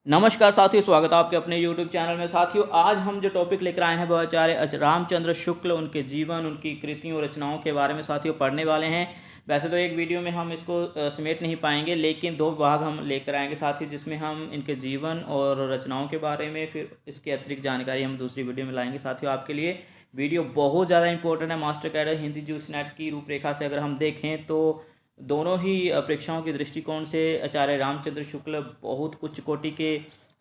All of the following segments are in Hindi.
नमस्कार साथियों, स्वागत है आपके अपने YouTube चैनल में। साथियों, आज हम जो टॉपिक लेकर आए हैं वह आचार्य रामचंद्र शुक्ल, उनके जीवन, उनकी कृतियों, रचनाओं के बारे में साथियों पढ़ने वाले हैं। वैसे तो एक वीडियो में हम इसको समेट नहीं पाएंगे, लेकिन दो भाग हम लेकर आएंगे साथियों, जिसमें हम इनके जीवन और रचनाओं के बारे में, फिर इसके अतिरिक्त जानकारी हम दूसरी वीडियो में लाएंगे। साथियों, आपके लिए वीडियो बहुत ज़्यादा इंपॉर्टेंट है। Master cadre Hindi juice net की रूपरेखा से अगर हम देखें तो दोनों ही परीक्षाओं के दृष्टिकोण से आचार्य रामचंद्र शुक्ल बहुत उच्च कोटि के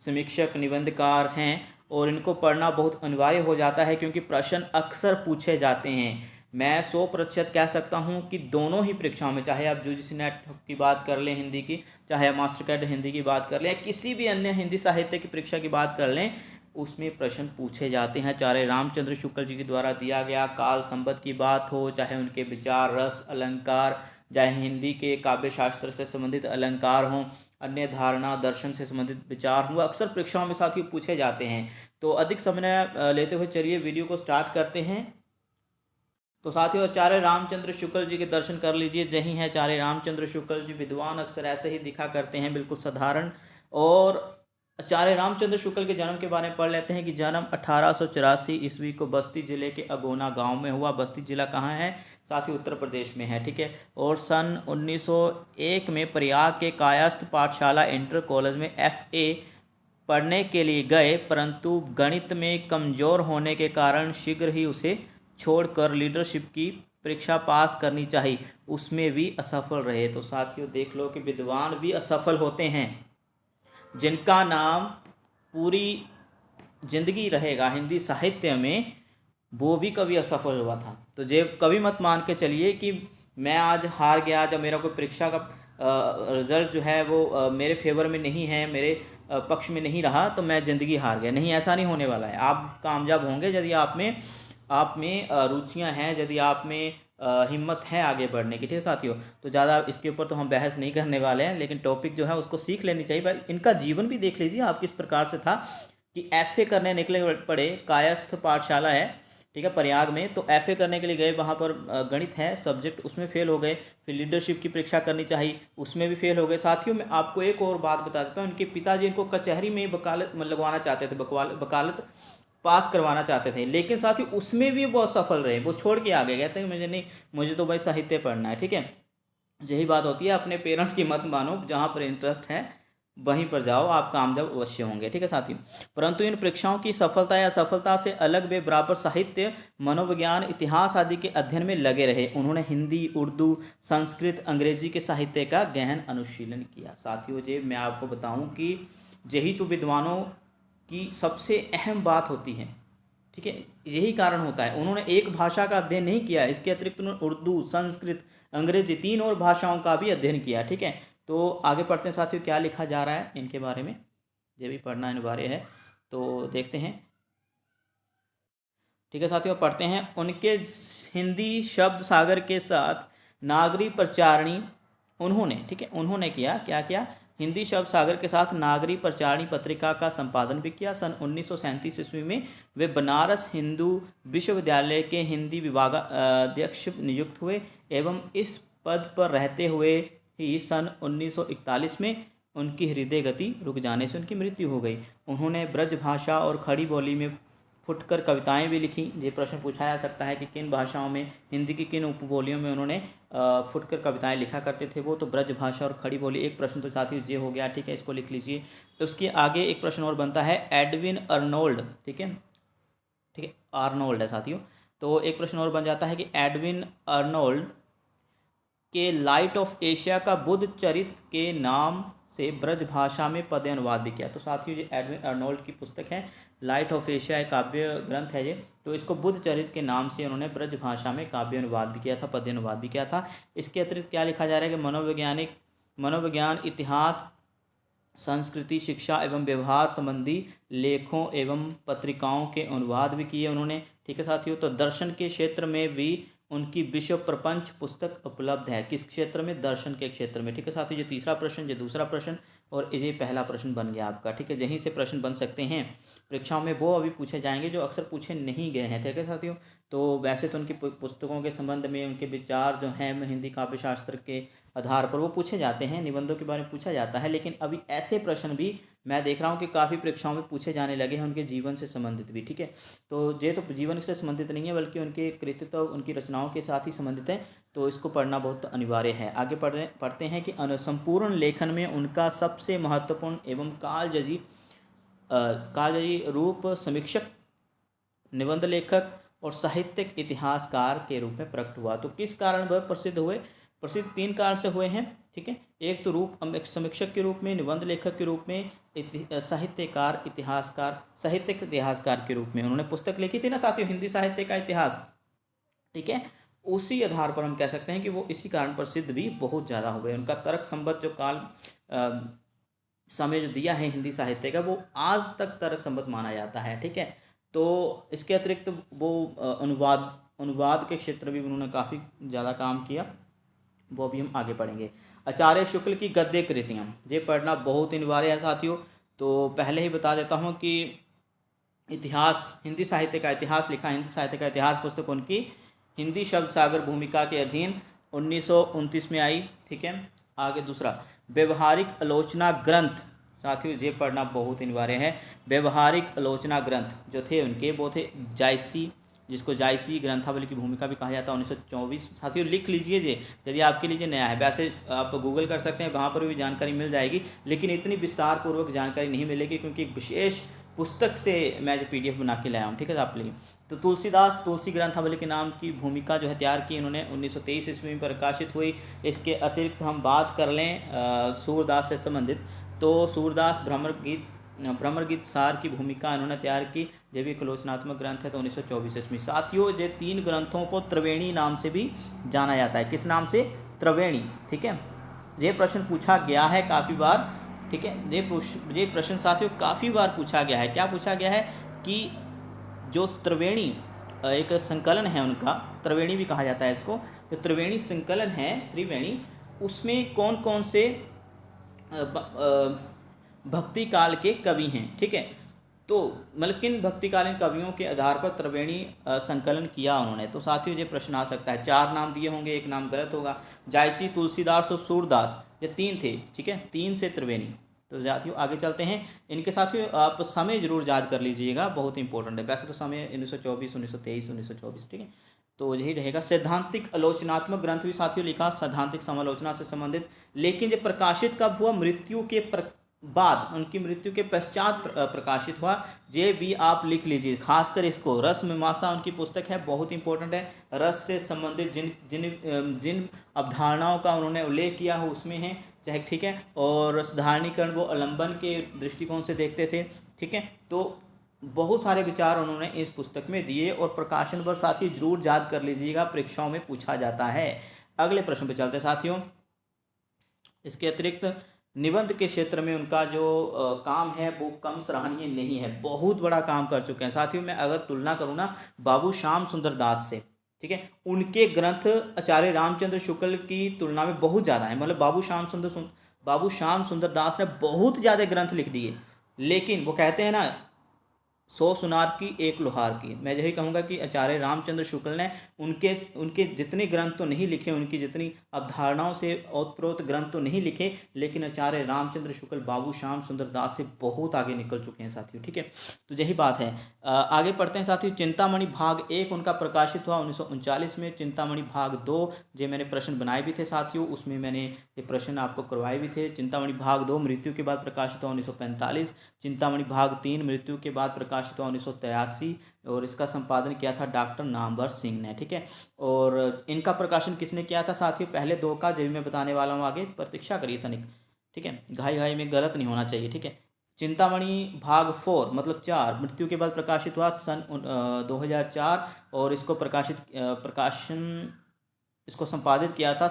समीक्षक निबंधकार हैं और इनको पढ़ना बहुत अनिवार्य हो जाता है, क्योंकि प्रश्न अक्सर पूछे जाते हैं। मैं 100% कह सकता हूं कि दोनों ही परीक्षाओं में, चाहे आप यूजीसी नेट की बात कर लें हिंदी की, चाहे आप मास्टर कैडर हिंदी की बात कर लें, या किसी भी अन्य हिंदी साहित्य की परीक्षा की बात कर लें, उसमें प्रश्न पूछे जाते हैं। आचार्य रामचंद्र शुक्ल जी के द्वारा दिया गया काल संबंध की बात हो, चाहे उनके विचार, रस, अलंकार, चाहे हिंदी के काव्य शास्त्र से संबंधित अलंकार हों, अन्य धारणा, दर्शन से संबंधित विचार हों, अक्सर परीक्षाओं में साथियों पूछे जाते हैं। तो अधिक समय लेते हुए चलिए वीडियो को स्टार्ट करते हैं। तो साथियों, आचार्य रामचंद्र शुक्ल जी के दर्शन कर लीजिए। जही है आचार्य रामचंद्र शुक्ल जी, विद्वान अक्सर ऐसे ही दिखा करते हैं, बिल्कुल साधारण। और आचार्य रामचंद्र शुक्ल के जन्म के बारे में पढ़ लेते हैं कि जन्म 1884 ईस्वी को बस्ती जिले के अगोना गांव में हुआ। बस्ती जिला कहाँ है साथियों? उत्तर प्रदेश में है, ठीक है। और सन 1901 में प्रयाग के कायस्थ पाठशाला इंटर कॉलेज में FA पढ़ने के लिए गए, परंतु गणित में कमज़ोर होने के कारण शीघ्र ही उसे छोड़कर लीडरशिप की परीक्षा पास करनी चाहिए, उसमें भी असफल रहे। तो साथियों देख लो कि विद्वान भी असफल होते हैं। जिनका नाम पूरी जिंदगी रहेगा हिंदी साहित्य में, वो भी कभी असफल हुआ था। तो जे कभी मत मान के चलिए कि मैं आज हार गया, जब मेरा कोई परीक्षा का रिजल्ट जो है वो मेरे फेवर में नहीं है, मेरे पक्ष में नहीं रहा, तो मैं ज़िंदगी हार गया। नहीं, ऐसा नहीं होने वाला है। आप कामयाब होंगे यदि आप में रुचियां हैं, यदि आप में हिम्मत है आगे बढ़ने की, ठीक है साथियों। तो ज़्यादा इसके ऊपर तो हम बहस नहीं करने वाले हैं, लेकिन टॉपिक जो है उसको सीख लेनी चाहिए भाई। इनका जीवन भी देख लीजिए आप किस प्रकार से था कि FA करने निकले पड़े, कायस्थ पाठशाला है, ठीक है, प्रयाग में। तो FA करने के लिए गए, वहाँ पर गणित है सब्जेक्ट, उसमें फेल हो गए। फिर लीडरशिप की परीक्षा करनी चाहिए, उसमें भी फेल हो गए। साथियों, मैं आपको एक और बात बता देता हूँ। इनके पिताजी इनको कचहरी में वकालत लगवाना चाहते थे, वकालत पास करवाना चाहते थे, लेकिन साथियों उसमें भी वो असफल रहे। वो छोड़ के आ गए, कहते हैं मुझे नहीं, मुझे तो भाई साहित्य पढ़ना है, ठीक है। यही बात होती है, अपने पेरेंट्स की मत मानो, जहाँ पर इंटरेस्ट है वहीं पर जाओ, आप कामयाब अवश्य होंगे, ठीक है साथियों। परंतु इन परीक्षाओं की सफलता या असफलता से अलग वे बराबर साहित्य, मनोविज्ञान, इतिहास आदि के अध्ययन में लगे रहे। उन्होंने हिंदी, उर्दू, संस्कृत, अंग्रेजी के साहित्य का गहन अनुशीलन किया। साथियों जी, मैं आपको बताऊं कि यही तो विद्वानों की सबसे अहम बात होती है, ठीक है। यही कारण होता है, उन्होंने एक भाषा का अध्ययन नहीं किया, इसके अतिरिक्त उन्होंने उर्दू, संस्कृत, अंग्रेजी, 3 और भाषाओं का भी अध्ययन किया, ठीक है। तो आगे पढ़ते हैं साथियों, क्या लिखा जा रहा है इनके बारे में, ये भी पढ़ना अनिवार्य है। तो देखते हैं, ठीक है साथियों, पढ़ते हैं। उनके हिंदी शब्द सागर के साथ नागरी प्रचारणी उन्होंने, ठीक है, उन्होंने किया, क्या किया? हिंदी शब्द सागर के साथ नागरी प्रचारणी पत्रिका का संपादन भी किया। सन 1937 ईस्वी में वे बनारस हिंदू विश्वविद्यालय के हिंदी विभागाध्यक्ष नियुक्त हुए एवं इस पद पर रहते हुए ही सन 1941 में उनकी हृदय गति रुक जाने से उनकी मृत्यु हो गई। उन्होंने ब्रज भाषा और खड़ी बोली में फुटकर कविताएं भी लिखी। ये प्रश्न पूछा जा सकता है कि किन भाषाओं में, हिंदी की किन उपबोलियों में उन्होंने फुटकर कविताएं लिखा करते थे वो? तो ब्रज भाषा और खड़ी बोली। एक प्रश्न तो साथियों ये हो गया, ठीक है, इसको लिख लीजिए। तो उसके आगे एक प्रश्न और बनता है, एडविन अर्नोल्ड, ठीक है, ठीक है, आर्नोल्ड है साथियों। तो एक प्रश्न और बन जाता है कि एडविन अर्नोल्ड के लाइट ऑफ एशिया का बुद्ध चरित्र के नाम से ब्रज भाषा में पद्य अनुवाद भी किया। तो साथियों ये एडविन अर्नोल्ड की पुस्तक है, लाइट ऑफ एशिया, एक काव्य ग्रंथ है ये। तो इसको बुद्ध चरित्र के नाम से उन्होंने ब्रज भाषा में काव्य अनुवाद भी किया था, पद्य अनुवाद भी किया था। इसके अतिरिक्त क्या लिखा जा रहा है कि मनोविज्ञान, इतिहास, संस्कृति, शिक्षा एवं व्यवहार संबंधी लेखों एवं पत्रिकाओं के अनुवाद भी किए उन्होंने, ठीक है साथियों। तो दर्शन के क्षेत्र में भी उनकी विश्व प्रपंच पुस्तक उपलब्ध है। किस क्षेत्र में? दर्शन के क्षेत्र में, ठीक है साथियों। ये तीसरा प्रश्न, ये दूसरा प्रश्न और ये पहला प्रश्न बन गया आपका, ठीक है। यहीं से प्रश्न बन सकते हैं परीक्षाओं में, वो अभी पूछे जाएंगे जो अक्सर पूछे नहीं गए हैं, ठीक है साथियों। तो वैसे तो उनकी पुस्तकों के संबंध में उनके विचार जो हैं हिंदी काव्य शास्त्र के आधार पर वो पूछे जाते हैं, निबंधों के बारे में पूछा जाता है। लेकिन अभी ऐसे प्रश्न भी मैं देख रहा हूँ कि काफ़ी परीक्षाओं में पूछे जाने लगे हैं उनके जीवन से संबंधित भी, ठीक है। तो ये तो जीवन से संबंधित नहीं है बल्कि उनके कृतित्व उनकी रचनाओं के साथ ही संबंधित है, तो इसको पढ़ना बहुत अनिवार्य है। आगे पढ़ते हैं कि संपूर्ण लेखन में उनका सबसे महत्वपूर्ण एवं कालजयी रूप समीक्षक, निबंध लेखक और साहित्यिक इतिहासकार के रूप में प्रकट हुआ। तो किस कारण वह प्रसिद्ध हुए? प्रसिद्ध 3 कारण से हुए हैं, ठीक है। एक तो एक समीक्षक के रूप में, निबंध लेखक के रूप में, साहित्यिक इतिहासकार के रूप में। उन्होंने पुस्तक लिखी थी ना साथियों, हिंदी साहित्य का इतिहास, ठीक है। उसी आधार पर हम कह सकते हैं कि वो इसी कारण प्रसिद्ध भी बहुत ज़्यादा हो गए। उनका तर्क संबद्ध जो समय जो दिया है हिंदी साहित्य का, वो आज तक तर्क संबद्ध माना जाता है, ठीक है। तो इसके अतिरिक्त वो अनुवाद के क्षेत्र में भी उन्होंने काफ़ी ज़्यादा काम किया, वो भी हम आगे पढ़ेंगे। आचार्य शुक्ल की गद्य कृतियाँ, ये पढ़ना बहुत अनिवार्य है साथियों। तो पहले ही बता देता हूँ कि इतिहास, हिंदी साहित्य का इतिहास लिखा, हिंदी साहित्य का इतिहास पुस्तक उनकी हिंदी शब्द सागर भूमिका के अधीन 1929 में आई, ठीक है। आगे दूसरा व्यवहारिक आलोचना ग्रंथ, साथियों ये पढ़ना बहुत अनिवार्य है। व्यवहारिक आलोचना ग्रंथ जो थे उनके, वो थे जायसी, जिसको जायसी ग्रंथावली की भूमिका भी कहा जाता है, 1924। साथियों लिख लीजिए ये, यदि आपके लिए नया है। वैसे आप गूगल कर सकते हैं, वहाँ पर भी जानकारी मिल जाएगी, लेकिन इतनी विस्तार पूर्वक जानकारी नहीं मिलेगी क्योंकि एक विशेष पुस्तक से मैं जो PDF बना के लाया हूँ, ठीक है आपके लिए। तो तुलसीदास तुलसी ग्रंथावली के नाम की भूमिका जो है तैयार की इन्होंने, 1923 ईस्वी में प्रकाशित हुई। इसके अतिरिक्त हम बात कर लें सूरदास से संबंधित, तो सूरदास भ्रमरगीत सार की भूमिका इन्होंने तैयार की, जब भी आलोचनात्मक ग्रंथ है तो 1924 ईस्वी। साथियों ये 3 ग्रंथों को त्रिवेणी नाम से भी जाना जाता है। किस नाम से? त्रिवेणी, ठीक है। ये प्रश्न पूछा गया है काफ़ी बार, ठीक है। ये प्रश्न साथियों काफ़ी बार पूछा गया है। क्या पूछा गया है कि जो त्रिवेणी एक संकलन है उनका, त्रिवेणी भी कहा जाता है इसको, जो त्रिवेणी संकलन है त्रिवेणी, उसमें कौन कौन से भक्ति काल के कवि हैं, ठीक है। तो मतलब किन भक्तिकालीन कवियों के आधार पर त्रिवेणी संकलन किया उन्होंने, तो साथियों ये प्रश्न आ सकता है। 4 नाम दिए होंगे, एक नाम गलत होगा। जायसी, तुलसीदास और सूरदास, ये 3 थे, ठीक है। 3 से त्रिवेणी। तो साथियों आगे चलते हैं। इनके साथियों आप समय जरूर याद कर लीजिएगा, बहुत इंपॉर्टेंट है। वैसे तो समय 1924, 1923, 1924, ठीक है। तो यही रहेगा। सैद्धांतिक आलोचनात्मक ग्रंथ भी साथियों लिखा, सैद्धांतिक समालोचना से संबंधित, लेकिन ये प्रकाशित कब हुआ? मृत्यु के बाद, उनकी मृत्यु के पश्चात प्रकाशित हुआ। ये भी आप लिख लीजिए, खासकर इसको। रस मीमांसा उनकी पुस्तक है, बहुत इंपॉर्टेंट है। रस से संबंधित जिन अवधारणाओं का उन्होंने उल्लेख किया हो उसमें है, चाहे, ठीक है। और रसधारणीकरण वो अवलंबन के दृष्टिकोण से देखते थे, ठीक है। तो बहुत सारे विचार उन्होंने इस पुस्तक में दिए, और प्रकाशन पर साथी जरूर याद कर लीजिएगा, परीक्षाओं में पूछा जाता है। अगले प्रश्न पे चलते साथियों। इसके अतिरिक्त निबंध के क्षेत्र में उनका जो काम है वो कम सराहनीय नहीं है, बहुत बड़ा काम कर चुके हैं साथियों। मैं अगर तुलना करूँ ना बाबू श्याम सुंदर दास से, ठीक है, उनके ग्रंथ आचार्य रामचंद्र शुक्ल की तुलना में बहुत ज़्यादा है। मतलब बाबू श्याम सुंदर दास ने बहुत ज़्यादा ग्रंथ लिख दिए, लेकिन वो कहते हैं ना 100 सुनार की 1 लोहार की। मैं यही कहूँगा कि आचार्य रामचंद्र शुक्ल ने उनके जितने ग्रंथ तो नहीं लिखे, उनकी जितनी अवधारणाओं से ओतप्रोत ग्रंथ तो नहीं लिखे, लेकिन आचार्य रामचंद्र शुक्ल बाबू श्याम सुंदर दास से बहुत आगे निकल चुके हैं साथियों, ठीक है। तो यही बात है। आगे पढ़ते हैं साथियों। चिंतामणि भाग 1 उनका प्रकाशित हुआ 1939 में। चिंतामणि भाग 2 जो मैंने प्रश्न बनाए भी थे साथियों, उसमें मैंने ये प्रश्न आपको करवाए भी थे। चिंतामणि भाग 2 मृत्यु के बाद प्रकाशित हुआ 1945। चिंतामणि भाग 3 मृत्यु के बाद प्रकाशित हुआ 1983, और इसका संपादन किया था डॉक्टर नामवर सिंह ने, ठीक है। और इनका प्रकाशन किसने किया था साथियों? पहले 2 का जो मैं बताने वाला हूँ आगे, प्रतीक्षा करिए तनिक, ठीक है। घाई में गलत नहीं होना चाहिए, ठीक है। चिंतामणि भाग 4 मतलब 4 मृत्यु के बाद प्रकाशित हुआ सन 2004, और इसको संपादित किया था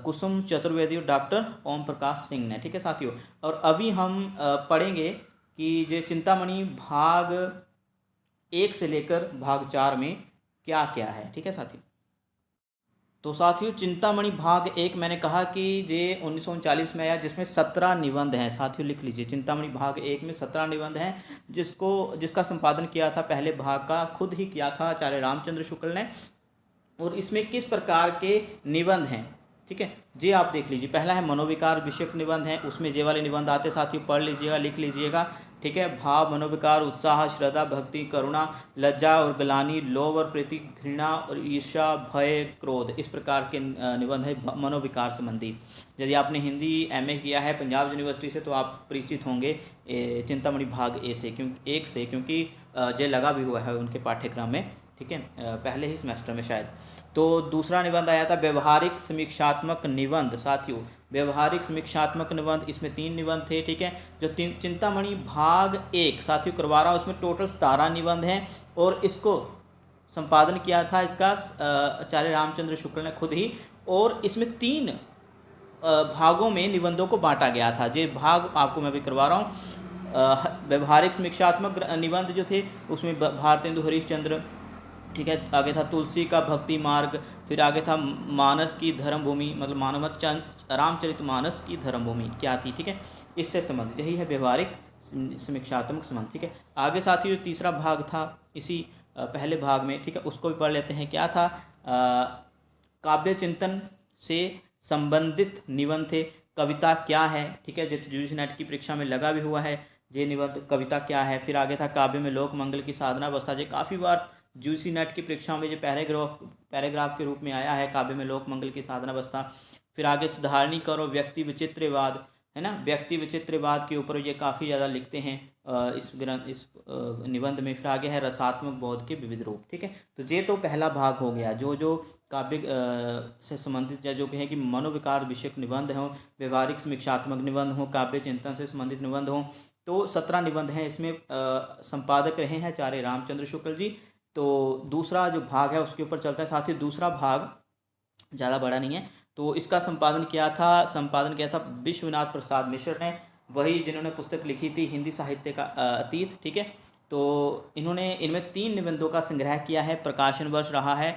कुसुम चतुर्वेदी और डॉक्टर ओम प्रकाश सिंह ने, ठीक है साथियों। और अभी हम पढ़ेंगे कि ये चिंतामणि भाग 1 से लेकर भाग 4 में क्या क्या है, ठीक है साथियों। तो साथियों चिंतामणि भाग एक मैंने कहा कि ये 1939 में आया, जिसमें 17 निबंध हैं। साथियों लिख लीजिए, चिंतामणि भाग एक में 17 निबंध हैं, जिसका संपादन किया था, पहले भाग का खुद ही किया था आचार्य रामचंद्र शुक्ल ने। और इसमें किस प्रकार के निबंध हैं, ठीक है जी, आप देख लीजिए। पहला है मनोविकार विषयक निबंध है, उसमें ये वाले निबंध आते, साथियों पढ़ लीजिएगा, लिख लीजिएगा, ठीक है। भाव, मनोविकार, उत्साह, श्रद्धा, भक्ति, करुणा, लज्जा और ग्लानि, लोभ और प्रीति, घृणा और ईर्ष्या, भय, क्रोध, इस प्रकार के निबंध है मनोविकार संबंधी। यदि आपने हिंदी एमए किया है पंजाब यूनिवर्सिटी से तो आप परिचित होंगे चिंतामणि भाग ए से, क्योंकि ये लगा भी हुआ है उनके पाठ्यक्रम में, ठीक है, पहले ही सेमेस्टर में शायद। तो दूसरा निबंध आया था व्यवहारिक समीक्षात्मक निबंध। साथियों व्यवहारिक समीक्षात्मक निबंध, इसमें 3 निबंध थे, ठीक है। जो चिंतामणि भाग एक साथियों करवा रहा हूँ, उसमें टोटल 17 निबंध हैं, और इसको संपादन किया था इसका आचार्य रामचंद्र शुक्ल ने खुद ही, और इसमें 3 भागों में निबंधों को बांटा गया था। ये भाग आपको मैं भी करवा रहा हूँ। व्यवहारिक समीक्षात्मक निबंध जो थे उसमें भारतेंदु हरिश्चंद्र, ठीक है, आगे था तुलसी का भक्ति मार्ग, फिर आगे था मानस की धर्मभूमि, मतलब रामचरित मानस की धर्मभूमि क्या थी, ठीक है, इससे संबंधित, यही है व्यवहारिक समीक्षात्मक संबंध, ठीक है। आगे साथियों तीसरा भाग था इसी पहले भाग में, ठीक है, उसको भी पढ़ लेते हैं। क्या था, काव्य चिंतन से संबंधित निबंध थे। कविता क्या है, ठीक है, जो यूजी नेट की परीक्षा में लगा भी हुआ है ये निबंध, कविता क्या है। फिर आगे था काव्य में लोक मंगल की साधना अवस्था, जो काफ़ी बार यूजी नेट की परीक्षा में जो पैराग्राफ के रूप में आया है, काव्य में लोक मंगल की साधना अवस्था। फिर आगे साधारणीकरण और व्यक्ति विचित्रवाद, है ना, व्यक्ति विचित्रवाद के ऊपर ये काफ़ी ज़्यादा लिखते हैं इस निबंध में। फिर आगे है रसात्मक बोध के विविध रूप, ठीक है। तो ये तो पहला भाग हो गया, जो काव्य से संबंधित, या जो कहें कि मनोविकार विषयक निबंध हों, व्यवहारिक समीक्षात्मक निबंध हों, काव्य चिंतन से संबंधित निबंध हों, तो 17 निबंध हैं। इसमें संपादक रहे हैं आचार्य रामचंद्र शुक्ल जी। तो दूसरा जो भाग है उसके ऊपर चलता है। साथ ही दूसरा भाग ज़्यादा बड़ा नहीं है, तो इसका संपादन किया था विश्वनाथ प्रसाद मिश्र ने, वही जिन्होंने पुस्तक लिखी थी हिंदी साहित्य का अतीत, ठीक है। तो इनमें 3 निबंधों का संग्रह किया है। प्रकाशन वर्ष रहा है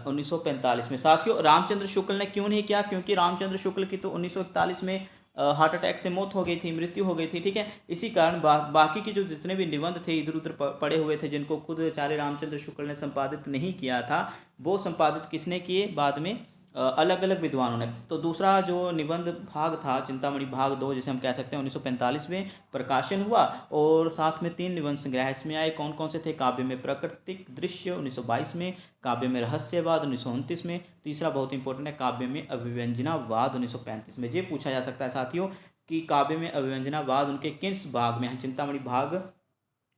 1945 में। साथियों रामचंद्र शुक्ल ने क्यों नहीं किया, क्योंकि रामचंद्र शुक्ल की तो 1941 में हार्ट अटैक से मौत हो गई थी, मृत्यु हो गई थी, ठीक है। इसी कारण बाकी के जो जितने भी निबंध थे इधर उधर पड़े हुए थे, जिनको खुद आचार्य रामचंद्र शुक्ल ने संपादित नहीं किया था, वो संपादित किसने किए बाद में, अलग अलग विद्वानों ने। तो दूसरा जो निबंध भाग था चिंतामणि भाग 2, जिसे हम कह सकते हैं, 1945 में प्रकाशन हुआ, और साथ में 3 निबंध संग्रह इसमें आए। कौन कौन से थे, काव्य में प्राकृतिक दृश्य 1922 में, काव्य में रहस्यवाद 1929 में, तीसरा बहुत इंपॉर्टेंट है काव्य में अभिव्यंजनावाद 1935 में। ये पूछा जा सकता है साथियों कि काव्य में अभिव्यंजनावाद उनके किस भाग में है, चिंतामणि भाग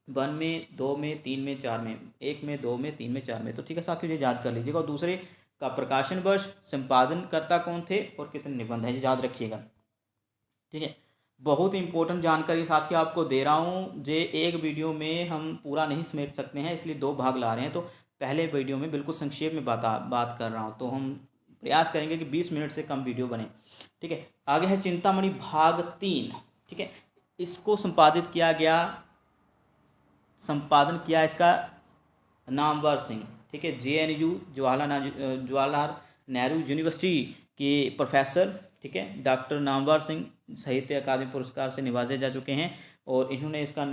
1 में, 2 में, 3 में, 4 में, 1 में, 2 में, 3 में, 4 में। तो ठीक है साथियों, ये याद कर लीजिएगा। और दूसरे का प्रकाशन वर्ष, संपादनकर्ता कौन थे, और कितने निबंध हैं, याद रखिएगा, ठीक है। बहुत इंपॉर्टेंट जानकारी साथियों आपको दे रहा हूँ। जे एक वीडियो में हम पूरा नहीं समेट सकते हैं, इसलिए 2 भाग ला रहे हैं। तो पहले वीडियो में बिल्कुल संक्षेप में बात कर रहा हूँ, तो हम प्रयास करेंगे कि 20 मिनट से कम वीडियो बने, ठीक है। आगे है चिंतामणि भाग 3, ठीक है। इसको संपादन किया इसका नामवर सिंह, ठीक है, JNU जवाहरलाल नेहरू यूनिवर्सिटी के प्रोफेसर, ठीक है, डॉक्टर नामवर सिंह साहित्य अकादमी पुरस्कार से नवाजे जा चुके हैं, और इन्होंने इसका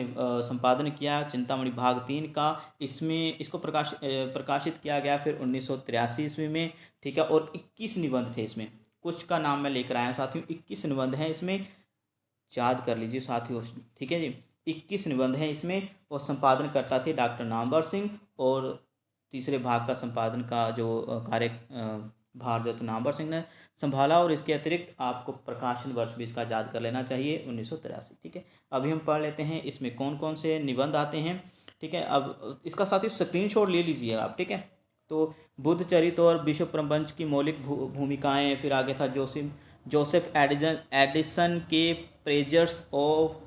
संपादन किया चिंतामणि भाग 3 का। इसको प्रकाशित किया गया फिर 1983 ईस्वी में, ठीक है। और 21 निबंध थे इसमें, कुछ का नाम मैं लेकर आया हूँ साथियों। 21 निबंध हैं इसमें, याद कर लीजिए साथियों, ठीक है जी। 21 निबंध हैं इसमें, और संपादन करता थे डॉक्टर नामवर सिंह, और तीसरे भाग का संपादन का जो कार्य भार जो नामवर सिंह ने संभाला। और इसके अतिरिक्त आपको प्रकाशन वर्ष भी इसका याद कर लेना चाहिए, 1983, ठीक है। अभी हम पढ़ लेते हैं इसमें कौन कौन से निबंध आते हैं, ठीक है। अब इसका साथ ही स्क्रीनशॉट ले लीजिए आप, ठीक है। तो बुद्ध चरित और विश्व प्रपंच की मौलिक भूमिकाएं, फिर आगे था जोसेफ एडिसन के प्रेजर्स ऑफ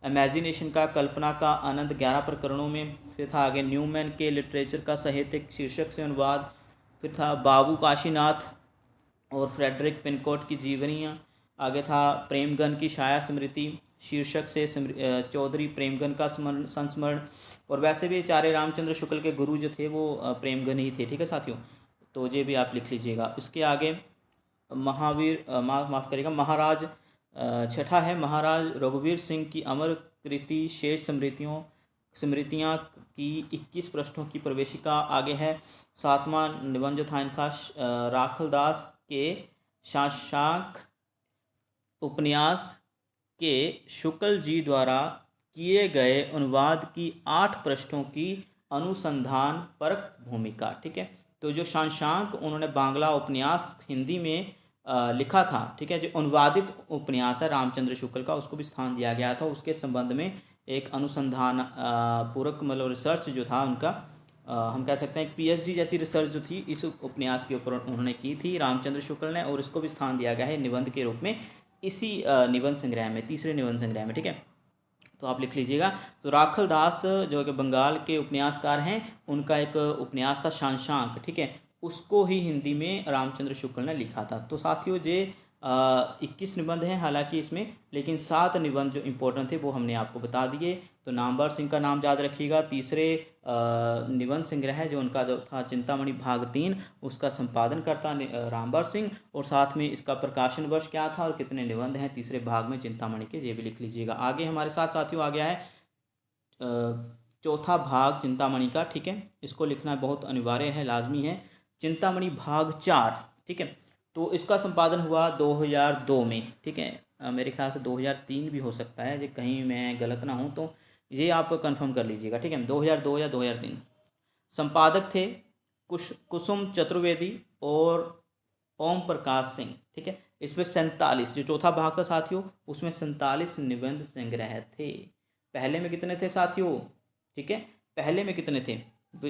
इमेजिनेशन का, कल्पना का आनंद 11 प्रकरणों में। फिर था आगे न्यूमैन के लिटरेचर का साहित्यिक शीर्षक से अनुवाद। फिर था बाबू काशीनाथ और फ्रेडरिक पिनकोट की जीवनियाँ। आगे था प्रेमगन की छाया स्मृति शीर्षक से चौधरी प्रेमगन का संस्मरण। और वैसे भी आचार्य रामचंद्र शुक्ल के गुरु जो थे वो प्रेमगन ही थे, ठीक है साथियों। तो ये भी आप लिख लीजिएगा। इसके आगे महावीर माफ़ करिएगा महाराज छठा है महाराज रघुवीर सिंह की अमर कृति शेष स्मृतियाँ की 21 पृष्ठों की प्रवेशिका आगे है। सातवां निबंध जो था इनका राखलदास के शशांक उपन्यास के शुक्ल जी द्वारा किए गए अनुवाद की 8 पृष्ठों की अनुसंधान परक भूमिका। ठीक है, तो जो शशांक उन्होंने बांग्ला उपन्यास हिंदी में लिखा था, ठीक है, जो अनुवादित उपन्यास है रामचंद्र शुक्ल का, उसको भी स्थान दिया गया था। उसके संबंध में एक अनुसंधान पूरक मतलब रिसर्च जो था उनका, हम कह सकते हैं एक पीएचडी जैसी रिसर्च जो थी इस उपन्यास के ऊपर उन्होंने की थी रामचंद्र शुक्ल ने, और इसको भी स्थान दिया गया है निबंध के रूप में इसी निबंध संग्रह में, तीसरे निबंध संग्रह में। ठीक है, तो आप लिख लीजिएगा। तो राखल दास जो कि बंगाल के उपन्यासकार हैं, उनका एक उपन्यास था शशांक, ठीक है, उसको ही हिंदी में रामचंद्र शुक्ल ने लिखा था। तो साथियों ये 21 निबंध हैं हालांकि इसमें, लेकिन 7 निबंध जो इम्पोर्टेंट थे वो हमने आपको बता दिए। तो नामवर सिंह का नाम याद रखिएगा। तीसरे निबंध संग्रह जो उनका जो था चिंतामणि भाग 3, उसका संपादन करता रामवर सिंह, और साथ में इसका प्रकाशन वर्ष क्या था और कितने निबंध हैं तीसरे भाग में चिंतामणि के, ये भी लिख लीजिएगा। आगे हमारे साथ साथियों आ गया है चौथा भाग चिंतामणि का। ठीक है, इसको लिखना बहुत अनिवार्य है, लाजमी है। चिंतामणि भाग 4, ठीक है, तो इसका संपादन हुआ 2002 में। ठीक है, मेरे ख्याल से 2003 भी हो सकता है, जो कहीं मैं गलत ना हूँ तो ये आप कंफर्म कर लीजिएगा। ठीक है, 2002 या 2003। संपादक थे कुसुम चतुर्वेदी और ओम प्रकाश सिंह। ठीक है, इसमें 47, जो चौथा भाग था साथियों, उसमें 47 निबंध संग्रह थे। पहले में कितने थे साथियों? ठीक है, पहले में कितने थे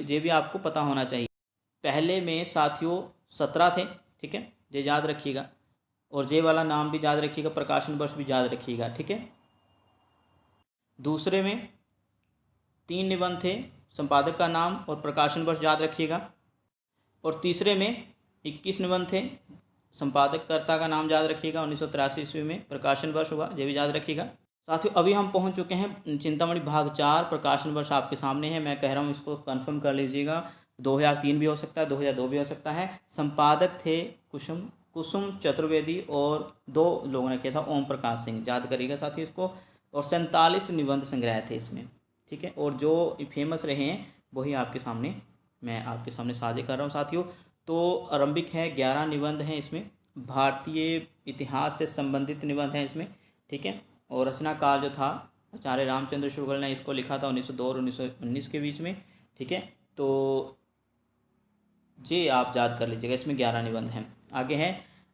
ये भी आपको पता होना चाहिए। पहले में साथियों 17 थे। ठीक है, ये याद रखिएगा, और जे वाला नाम भी याद रखिएगा, प्रकाशन वर्ष भी याद रखिएगा। ठीक है, दूसरे में 3 निबंध थे, संपादक का नाम और प्रकाशन वर्ष याद रखिएगा। और तीसरे में 21 निबंध थे, संपादक कर्ता का नाम याद रखिएगा। 1983 ईस्वी में प्रकाशन वर्ष हुआ, ये भी याद रखिएगा। साथियों अभी हम पहुंच चुके हैं चिंतामणि भाग 4, प्रकाशन वर्ष आपके सामने है, मैं कह रहा हूं इसको कंफर्म कर लीजिएगा। 2003 भी हो सकता है, 2002 भी हो सकता है। संपादक थे कुसुम चतुर्वेदी, और 2 लोगों ने किया था ओम प्रकाश सिंह, याद करिएगा साथियों इसको। और 47 निबंध संग्रह थे इसमें। ठीक है, और जो फेमस रहे हैं वही आपके सामने मैं आपके सामने साझा कर रहा हूँ साथियों। तो आरंभिक है 11 निबंध हैं इसमें, भारतीय इतिहास से संबंधित निबंध हैं इसमें। ठीक है, और रचना काल जो था आचार्य रामचंद्र शुक्ल ने इसको लिखा था 1902 और 1919 के बीच में। ठीक है, तो ये आप याद कर लीजिएगा, इसमें 11 निबंध हैं। आगे है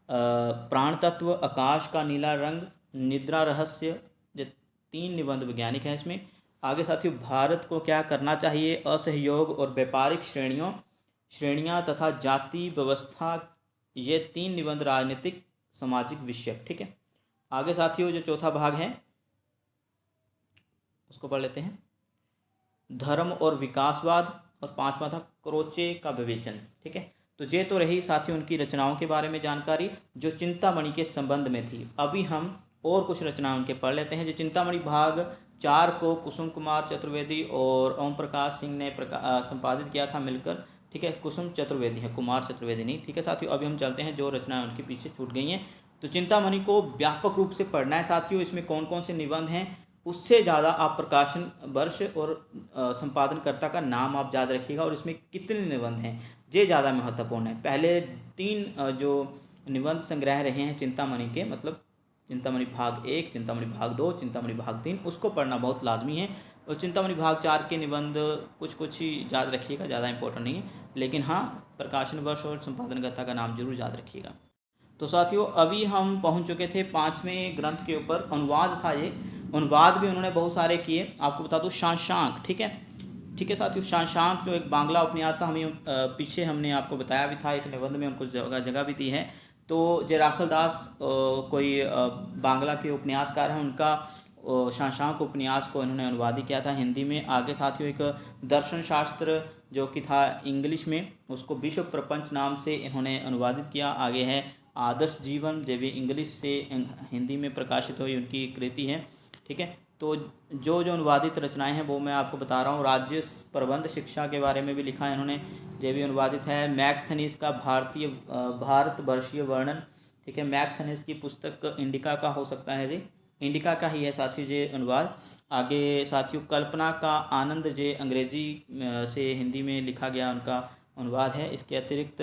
प्राण तत्व, आकाश का नीला रंग, निद्रा रहस्य, ये 3 निबंध वैज्ञानिक हैं इसमें। आगे साथियों भारत को क्या करना चाहिए, असहयोग और व्यापारिक श्रेणियाँ तथा जाति व्यवस्था, ये 3 निबंध राजनीतिक सामाजिक विषय। ठीक है, आगे साथियों जो चौथा भाग है उसको पढ़ लेते हैं, धर्म और विकासवाद, और 5वां था क्रोचे का विवेचन। ठीक है, तो ये तो रही साथियों उनकी रचनाओं के बारे में जानकारी जो चिंतामणि के संबंध में थी। अभी हम और कुछ रचनाएं उनके पढ़ लेते हैं। जो चिंतामणि भाग 4 को कुसुम कुमार चतुर्वेदी और ओम प्रकाश सिंह ने संपादित किया था मिलकर। ठीक है, कुसुम चतुर्वेदी है, कुमार चतुर्वेदी नहीं। ठीक है साथियों, अभी हम चलते हैं जो रचनाएं उनके पीछे छूट गई हैं। तो चिंतामणि को व्यापक रूप से पढ़ना है साथियों। इसमें कौन कौन से निबंध हैं, उससे ज़्यादा आप प्रकाशन वर्ष और संपादनकर्ता का नाम आप याद रखिएगा, और इसमें कितने निबंध हैं ये ज़्यादा महत्वपूर्ण है। पहले 3 जो निबंध संग्रह रहे हैं चिंतामणि के, मतलब चिंतामणि भाग 1, चिंतामणि भाग 2, चिंतामणि भाग 3, उसको पढ़ना बहुत लाजमी है। और चिंतामणि भाग 4 के निबंध कुछ ही याद रखिएगा, ज़्यादा इंपॉर्टेंट नहीं है, लेकिन हाँ प्रकाशन वर्ष और संपादनकर्ता का नाम जरूर याद रखिएगा। तो साथियों अभी हम पहुंच चुके थे 5वें ग्रंथ के ऊपर, अनुवाद था ये। अनुवाद भी उन्होंने बहुत सारे किए, आपको बता दूं शशांक। ठीक है, ठीक है साथियों, शशांक जो एक बांग्ला उपन्यास था, हमें पीछे हमने आपको बताया भी था, एक निबंध में उनको जगह भी दी है। तो जय राखलदास कोई बांग्ला के उपन्यासकार हैं, उनका शशांक उपन्यास को इन्होंने अनुवादित किया था हिंदी में। आगे साथियों एक दर्शन शास्त्र जो कि था इंग्लिश में, उसको विश्व प्रपंच नाम से इन्होंने अनुवादित किया। आगे है आदर्श जीवन, जो भी इंग्लिश से हिंदी में प्रकाशित हुई उनकी कृति है। ठीक है, तो जो जो अनुवादित रचनाएं हैं वो मैं आपको बता रहा हूँ। राज्य प्रबंध शिक्षा के बारे में भी लिखा है इन्होंने, ये भी अनुवादित है। मैक्सथनीज का भारतवर्षीय वर्णन, ठीक है। मैक्सथनीज की पुस्तक इंडिका का हो सकता है जी, इंडिका का ही है साथियों ये अनुवाद। आगे साथियों कल्पना का आनंद, ये अंग्रेजी से हिंदी में लिखा गया उनका अनुवाद है। इसके अतिरिक्त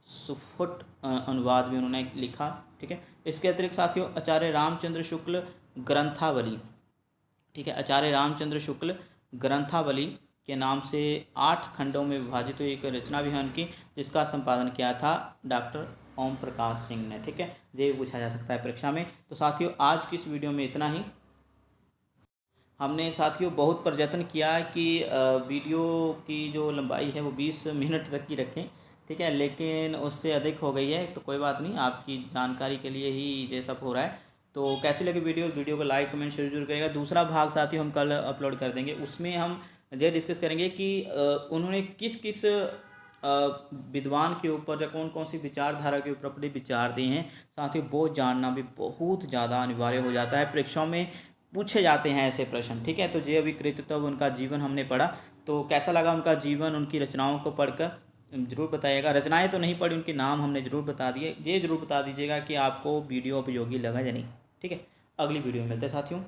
सुफुट अनुवाद भी उन्होंने लिखा, ठीक है। इसके अतिरिक्त साथियों आचार्य रामचंद्र शुक्ल ग्रंथावली, ठीक है। आचार्य रामचंद्र शुक्ल ग्रंथावली के नाम से 8 खंडों में विभाजित हुई एक रचना भी है उनकी, जिसका संपादन किया था डॉक्टर ओम प्रकाश सिंह ने, ठीक है। ये पूछा जा सकता है परीक्षा में। तो साथियों आज की इस वीडियो में इतना ही। हमने साथियों बहुत प्रयत्न किया कि वीडियो की जो लंबाई है वो 20 मिनट तक की रखें, ठीक है, लेकिन उससे अधिक हो गई है। तो कोई बात नहीं, आपकी जानकारी के लिए ही ये सब हो रहा है। तो कैसी लगी वीडियो को लाइक कमेंट शेयर जरूर करेगा। दूसरा भाग साथियों हम कल अपलोड कर देंगे, उसमें हम ये डिस्कस करेंगे कि उन्होंने किस किस विद्वान के ऊपर या कौन कौन सी विचारधारा के ऊपर अपने विचार दिए हैं। साथियों वो जानना भी बहुत ज़्यादा अनिवार्य हो जाता है, परीक्षाओं में पूछे जाते हैं ऐसे प्रश्न, ठीक है। तो जे अभी कृतित्व उनका जीवन हमने पढ़ा, तो कैसा लगा उनका जीवन, उनकी रचनाओं को पढ़कर ज़रूर बताइएगा। रचनाएं तो नहीं पढ़ी, उनके नाम हमने ज़रूर बता दिए। ये ज़रूर बता दीजिएगा कि आपको वीडियो उपयोगी लगा या नहीं, ठीक है। अगली वीडियो में मिलते हैं साथियों।